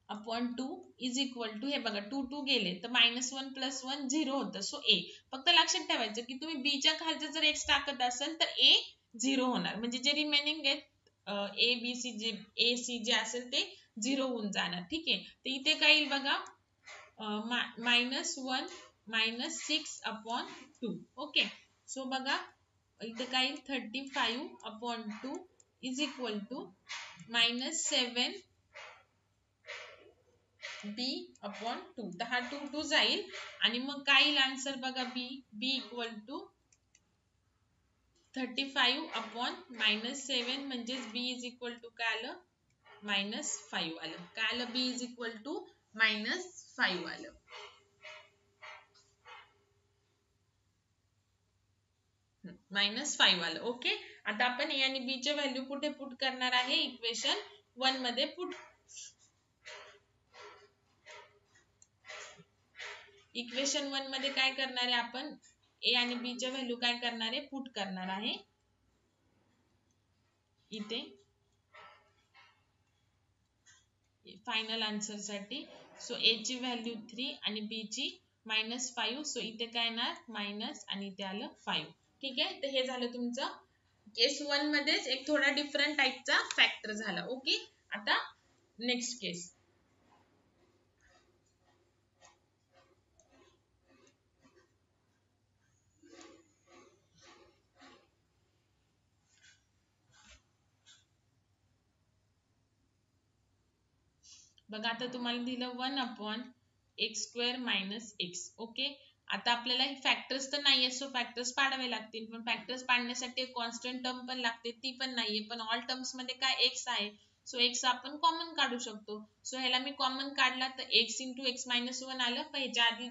A: अपॉन 2 इज इक्वल टू, हे बघा 2 गेले तर -1 प्लस 1 0 होतं, सो a. फक्त लक्षात ठेवायचं की तुम्ही b च्या खालचं जर x टाकत असेल तर a 0 होणार, म्हणजे जे रिमेनिंग आहेत a b c जे a c जे असेल ते 0 होऊन जाणार. ठीक आहे, तर इथे काय येईल बघा -1 -6 अपॉन 2. ओके, सो बघा इथे काय येईल 35 upon 2 is equal to -7 b upon 2. तर हा 2 जाईल आणि मग काय येईल आन्सर बघा b इक्वल टू 35 अपॉन -7 म्हणजेच b इज इक्वल टू काय आलं -5 आलं. काय आलं b इज इक्वल टू -5 आलं. -5 आलं. ओके, आता आपण a आणि b चे व्हॅल्यू कुठे पुट करणार आहे इक्वेशन 1 मध्ये पुट. इक्वेशन 1 मध्ये काय करणार आहे आपण a आणि b च्या व्हॅल्यू काय करणार आहे पुट करणार आहे इथे फायनल आन्सर साठी. सो a ची व्हॅल्यू 3 आणि b ची -5, सो इथे काय येणार मायनस आणि इथे आलं 5. ठीक आहे, तर हे झालं तुमचं केस 1 मध्येच एक थोडा डिफरंट टाईपचा फॅक्टर झाला. ओके, आता नेक्स्ट केस बघा. आता तुम्हाला दिलं 1 upon x square minus x. Okay, आता आपल्याला हे फॅक्टर्स तर नाहीये, सो फॅक्टर्स पाडावे लागतील, पण फॅक्टर्स पाडण्यासाठी एक कॉन्स्टंट टर्म पण लागते, ती पण नाहीये, पण ऑल टर्म्स मध्ये काय एक्स आहे, सो एक्स आपण कॉमन काढू शकतो. सो ह्याला मी कॉमन काढला तर एक्स इंटू एक्स मायनस 1 आलं. पण ह्याच्या आधी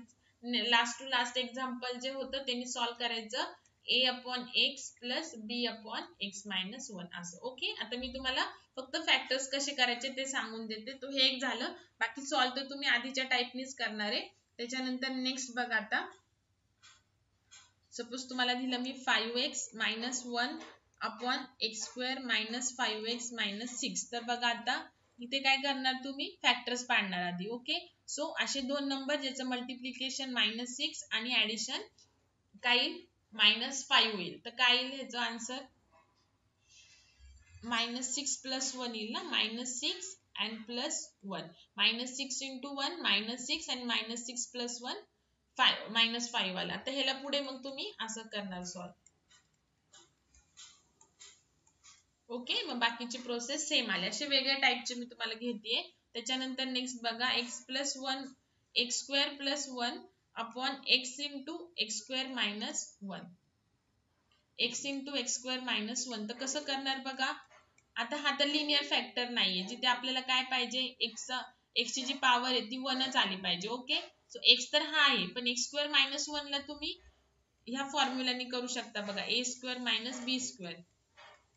A: लास्ट टू लास्ट एक्झाम्पल जे होतं ते मी सॉल्व्ह करायचं a upon x plus b upon x minus 1 असं. ओके, आता मी तुम्हाला फक्त फॅक्टर्स कसे करायचे ते सांगून देते. तो हे एक झालं. बाकी सॉल्व तर तुम्ही आधीच्या टाईपनीच करणार आहे. त्याच्यानंतर नेक्स्ट बघा आता, सपोज तुम्हाला दिलं मी 5x minus 1 upon x square minus 5x minus 6. तर बघा आता इथे काय करणार तुम्ही, फॅक्टर्स पाडणार आधी. ओके, सो असे दोन नंबर ज्याचं मल्टिप्लिकेशन -6 आणि ऍडिशन काय येईल -5 येईल. तर काय येईल ह्याचं आन्सर, -6 प्लस 1 येईल ना, -6 and प्लस 1. -6 into 1 -6 आणि -6 प्लस 1 5 -5 आला. तर ह्याला पुढे मग तुम्ही असं करणार सॉल्व. ओके, मग बाकीची प्रोसेस सेम आली. असे वेगळ्या टाईपचे मी तुम्हाला घेतेय. त्याच्यानंतर नेक्स्ट बघा, x plus 1 x square plus 1 upon x into x square minus 1. X into x square minus 1. तर कसं करणार बघा, आता हा तर लिनियर फॅक्टर नाहीये, जिथे आपल्याला काय पाहिजे, एक्सची जी पॉवर आहे ती 1च आली पाहिजे. ओके, सो एक्स तर हा आहे, पण एक्स स्क्वेअर मायनस 1 ला तुम्ही ह्या फॉर्म्युलाने करू शकता बघा, ए स्क्वेअर मायनस बी स्क्वेअर.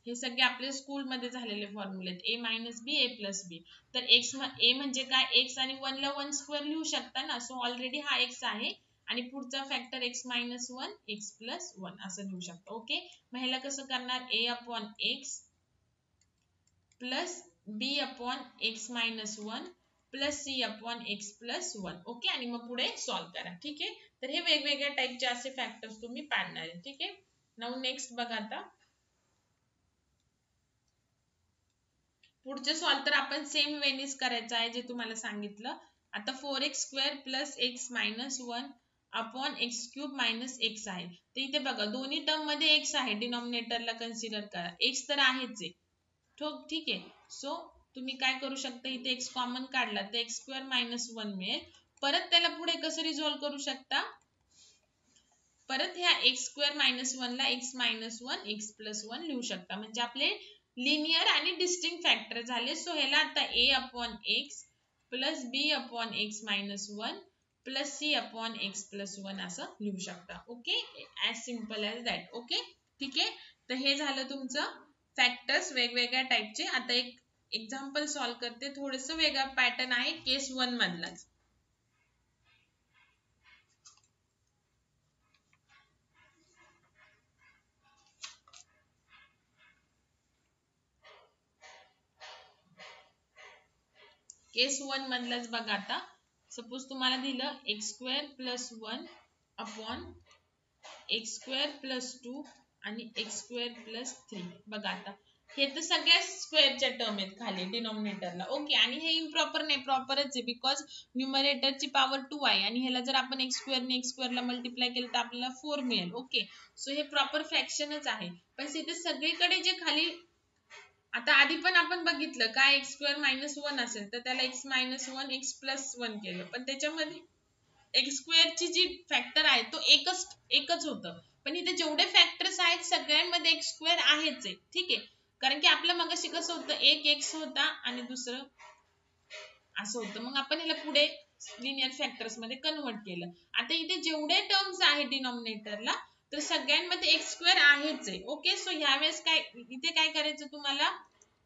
A: हे सगळे आपले स्कूलमध्ये झालेले फॉर्म्युले आहेत, ए मायनस बी ए प्लस बी. तर एक्स ए म्हणजे काय, एक्स आणि 1 ला 1 स्क्वेअर लिहू शकता ना. सो ऑलरेडी हा एक्स आहे आणि पुढचा factor X minus 1 X plus 1 असं लिहू शकता. ओके, मग ह्याला कसं करणार, A upon X plus B upon X minus 1 plus C upon X plus 1. Okay, आणि मग पुढे सॉल्व करा. ठीक आहे, तर हे वेगवेगळ्या टाईपचे असे फॅक्टर्स तुम्ही पाडणार आहे. ठीक आहे, नाऊ नेक्स्ट बघा आता, पुढचे सॉल्व तर आपण सेम वेनीच करायचं आहे जे तुम्हाला सांगितलं. आता 4x square plus x minus 1 upon x cube minus x आहे. तर इथे बघा दोन्ही टर्म मध्ये एक्स आहे, डिनॉमिनेटरला कन्सिडर करा, एक्स तर आहेच आहे. ठीक आहे, सो तुम्ही काय करू शकता, इथे एक्स कॉमन काढला तर एक्स स्क्वेअर मायनस 1 मिळेल. परत त्याला पुढे कसं रिझॉल्व्ह करू शकता, परत ह्या एक्स स्क्वेअर मायनस 1 ला एक्स मायनस 1 एक्स प्लस 1 लिहू शकता. म्हणजे आपले लिनियर आणि डिस्टिंक्ट फॅक्टर झाले. सो ह्याला आता A upon X plus B upon X minus 1 plus C upon X plus 1 असं लिहू शकता. Okay, as simple as that. Okay, ठीक आहे, तर हे झालं तुमचं फॅक्टर्स वेगवेगळ्या टाईपचे. आता एक एक्झाम्पल सॉल्व करते, थोडंसं वेगळा पॅटर्न आहे केस 1 मधलाच. केस 1 मधलाच बघा. आता सपोज तुम्हाला दिलं x square plus 1 upon x square plus 2 आणि एक्स स्क्वेअर प्लस 3. बघा आता हे तर सगळ्या स्क्वेअरच्या टर्म आहेत खाली डिनॉमिनेटरला. ओके, आणि हे इम्प्रॉपर नाही, प्रॉपरच आहे, बिकॉज न्यूमरेटरची पॉवर 2 आहे आणि ह्याला जर आपण एक्स स्क्वेअरला मल्टिप्लाय केलं तर आपल्याला 4 मिळेल. ओके, सो हे प्रॉपर फ्रॅक्शनच आहे. पण इथे सगळीकडे जे खाली, आता आधी पण आपण बघितलं काय, एक्स स्क्वेअर मायनस 1 असेल तर त्याला एक्स मायनस 1 एक्स प्लस 1 केलं, पण त्याच्यामध्ये एक्स स्क्वेअरची जी फॅक्टर आहे तो एकच होतं. पण इथे जेवढे फॅक्टर्स आहेत सगळ्यांमध्ये एक्स स्क्वेअर आहेच आहे. ठीक आहे, कारण की आपलं मगाशी कसं होतं, एक एक्स होता आणि दुसरं असं होतं, मग आपण ह्याला पुढे लिनियर फॅक्टर्स मध्ये कन्वर्ट केलं. आता इथे जेवढे टर्म्स आहेत डिनॉमिनेटरला तर सगळ्यांमध्ये एक्स स्क्वेअर आहेच आहे. ओके, सो ह्यावेळेस काय इथे काय करायचं, तुम्हाला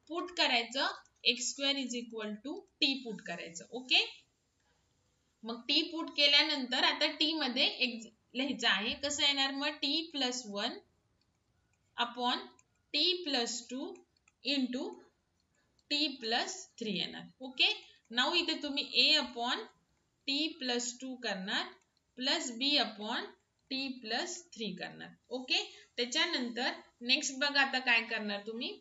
A: पुट करायचं, x square is equal to t put करायचं. ओके, मग टी पुट केल्यानंतर आता टी मध्ये लिहायचं आहे, कसं येणार मग, t plus 1 upon t plus 2 into t plus 3 येणार. ओके, नाऊ इथे तुम्ही ए अपॉन टी प्लस 2 करणार plus B upon t plus 3 करणार. ओके, त्याच्यानंतर नेक्स्ट बघा आता काय करणार तुम्ही,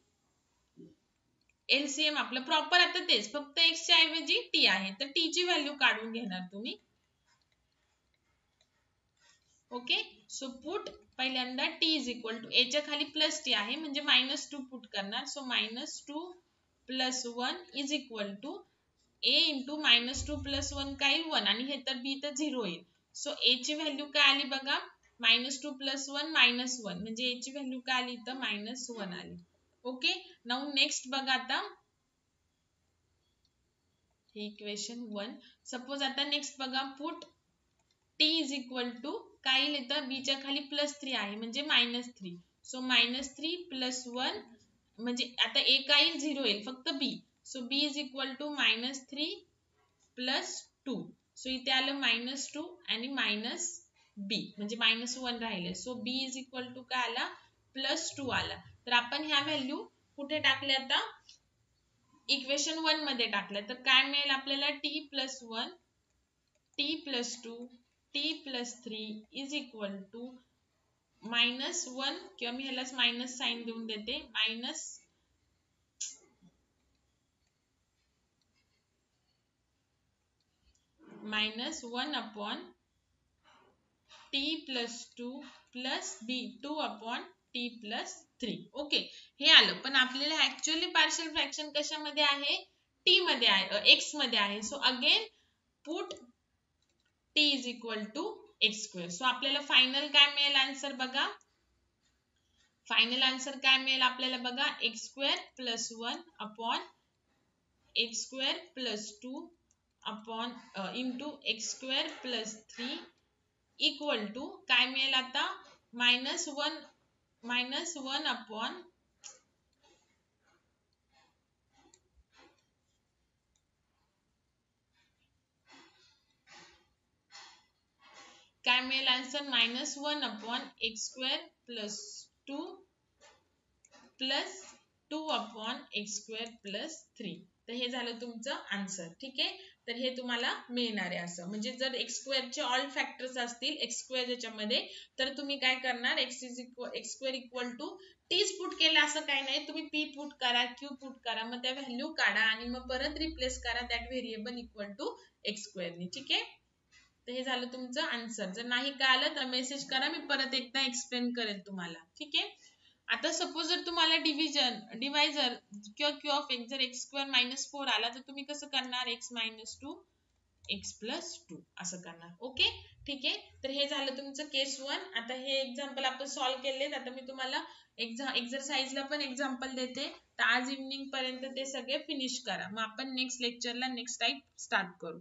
A: एलसीएम आपलं प्रॉपर आता तेच, फक्त एक्स च्या ऐवजी टी आहे तर टी ची व्हॅल्यू काढून घेणार तुम्ही. ओके, सो पुट पहिल्यांदा टी इज इक्वल टू एच्या खाली प्लस टी आहे म्हणजे -2 पुट करणार. So -2 plus 1 is equal to a into -2 plus 1 काय येईल 1 आणि हे तर बी तर 0 येईल. सो ए ची व्हॅल्यू काय आली बघा, -2 प्लस 1 -1 म्हणजे ए ची व्हॅल्यू काय आली तर -1 आली. ओके, नाऊ नेक्स्ट बघा आता इक्वेशन 1. सपोज आता नेक्स्ट बघा, put t is equal to काय येईल इथं b च्या खाली +3 आहे म्हणजे -3. सो -3 + 1 म्हणजे आता a काय येईल 0 येईल फक्त b. So b is equal to -3 + 2. So इथे आलं -2 आणि -b म्हणजे -1 राहिले. So b is equal to काय आला +2 आला. तर आपण ह्या व्हॅल्यू कुठे टाकल्या आता इक्वेशन 1 मध्ये टाकल्या. तर काय मिळेल आपल्याला t + 1 t + 2 t + 3 is equal to -1 किंवा मी ह्यालाच मायनस साइन देऊन देते -1 upon t + 2 + b 2 upon t + 3. Okay, हे आलं. पण आपल्याला ऍक्च्युअली पार्शियल फ्रॅक्शन कशामध्ये आहे t मध्ये आहे x मध्ये आहे. So again put t is equal to x². So आपल्याला फायनल काय मिळेल आन्सर बघा. फायनल आन्सर काय मिळेल आपल्याला बघा x² + 1 upon x² + 2 upon into x² + 3 equal to काय मिळेल आता -1 अपॉन काय मिळेल answer -1 upon x² + 2 + 2 upon x² + 3. तर हे झालं तुमचं आन्सर. ठीक आहे, तर हे तुम्हाला मिळणार आहे असं. म्हणजे जर x² चे ऑल फॅक्टर्स असतील x² याच्यामध्ये तर तुम्ही काय करणार x² equal to t's put केलं असं काही नाही. तुम्ही p पुट करा q पुट करा मग त्या व्हॅल्यू काढा आणि मग परत रिप्लेस करा that variable equal to x² नी. ठीक आहे, तर हे झालं तुमचं आन्सर. जर नाही कळालं तर मेसेज करा, मी परत एकदा एक्सप्लेन करेल तुम्हाला. ठीक आहे, आता सपोज जर तुम्हाला डिवायझर किंवा q ऑफ x जर x² - 4 आला तर तुम्ही कसं करणार x - 2 x + 2 असं करणार. ओके, ठीक आहे, तर हे झालं तुमचं केस 1. आता हे एक्झाम्पल आपण सॉल्व्ह केले. आता मी तुम्हाला एक्झरसाइजला पण एक्झाम्पल देते. तर आज इव्हनिंग पर्यंत ते सगळे फिनिश करा, मग आपण नेक्स्ट लेक्चरला नेक्स्ट टाइप स्टार्ट करू.